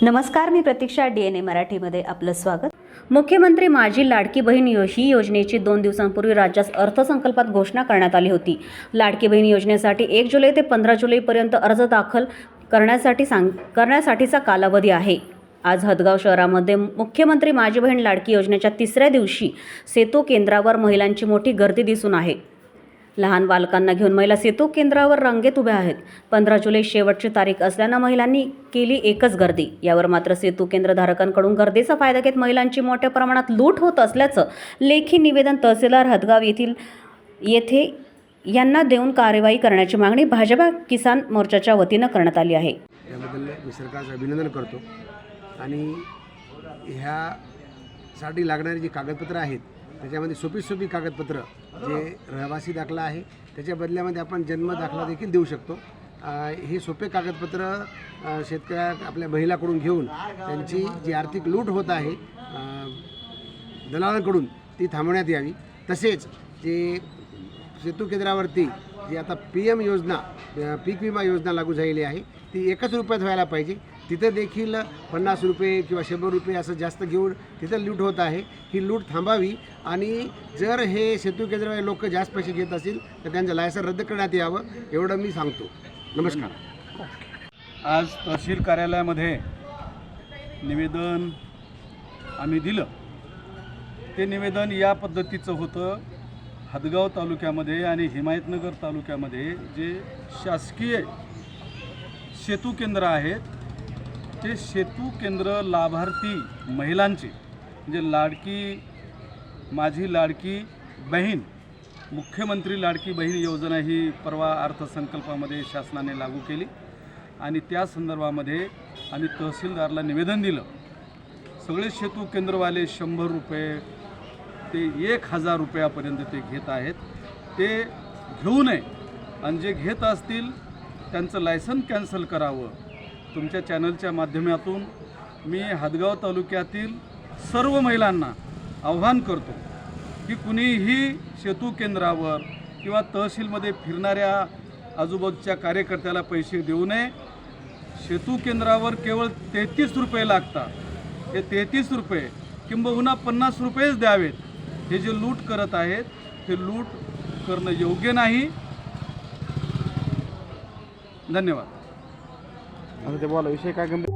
नमस्कार, मी प्रतीक्षा. DNA मराठीमध्ये आपलं स्वागत. मुख्यमंत्री माझी लाडकी बहीण ही योजनेची 2 दिवसांपूर्वी राज्यात अर्थसंकल्पात घोषणा करण्यात आली होती. लाडकी बहीण योजनेसाठी 1 जुलै ते 15 जुलैपर्यंत अर्ज दाखल करण्यासाठीचा कालावधी आहे. आज हदगाव शहरामध्ये मुख्यमंत्री माझी बहीण लाडकी योजनेच्या 3ऱ्या दिवशी सेतू केंद्रावर महिलांची मोठी गर्दी दिसून आहे. लहान बालकांना घेऊन महिला सेतू केंद्रावर रांगेत उभ्या आहेत. 15 जुलै शेवटची तारीख असल्यानं महिलांनी केली एकच गर्दी. यावर मात्र सेतू केंद्रधारकांकडून गर्दीचा फायदा घेत महिलांची मोठ्या प्रमाणात लूट होत असल्याचं लेखी निवेदन तहसीलदार हदगाव येथे यांना देऊन कार्यवाही करण्याची मागणी भाजपा किसान मोर्चाच्या वतीनं करण्यात आली आहे. याबद्दल मी सरकारचं अभिनंदन करतो आणि ह्यासाठी लागणारी जी कागदपत्रं आहेत त्याच्यामध्ये सोपी कागदपत्र जे रहिवासी दाखला आहे त्याच्या बदल्यामध्ये आपण जन्म दाखला देखील देऊ शकतो. हे सोपे कागदपत्र शेतकऱ्या आपल्या महिलाकडून घेऊन त्यांची जी आर्थिक लूट होत आहे दलालांकडून ती थांबवण्यात यावी. तसेच जे सेतू केंद्रावरती जी आता PM योजना पीक विमा योजना लागू झालेली आहे ती 1 रुपयात व्हायला पाहिजे. तिथं देखील 50 रुपये किंवा 100 रुपये असं जास्त घेऊन तिथं लूट होत आहे. ही लूट थांबावी आणि जर हे सेतू केंद्रावर लोक जास्त पैसे घेत असतील तर त्यांचं लायसन रद्द करण्यात यावं एवढं मी सांगतो. नमस्कार. आज तहसील कार्यालयामध्ये निवेदन आम्ही दिलं. ते निवेदन या पद्धतीचं होतं. हदगाव तालुक्यामध्ये आणि हिमायतनगर तालुक्यामध्ये जे शासकीय सेतू केंद्र आहेत ते सेतू केंद्र लाभार्थी महिलांचे म्हणजे माझी लाडकी बहीण मुख्यमंत्री लाडकी बहीण योजना ही परवा अर्थसंकल्पामध्ये शासनाने लागू केली आणि त्या संदर्भामध्ये आम्ही तहसीलदारला निवेदन दिलं. सगळे सेतू केंद्रवाले 100 रुपये ते 1000 रुपयापर्यंत ते घेत आहेत. ते घेऊ नये आणि जे घेत असतील त्यांचं लायसन कॅन्सल करावं. तुमच्या चॅनलच्या माध्यमातून मी हदगाव तालुक्यातील सर्व महिलांना आव्हान करतो की कुणीही सेतू केंद्रावर किंवा तहसीलमध्ये फिरणाऱ्या आजूबाजूच्या कार्यकर्त्याला पैसे देऊ नये. सेतू केंद्रावर केवळ 33 रुपये लागतात. हे 33 रुपये किंबहुना 50 रुपयेच द्यावेत. हे जे लूट करत आहेत हे लूट करणं योग्य नाही. धन्यवाद. आता ते बोला विषय काय गंभीर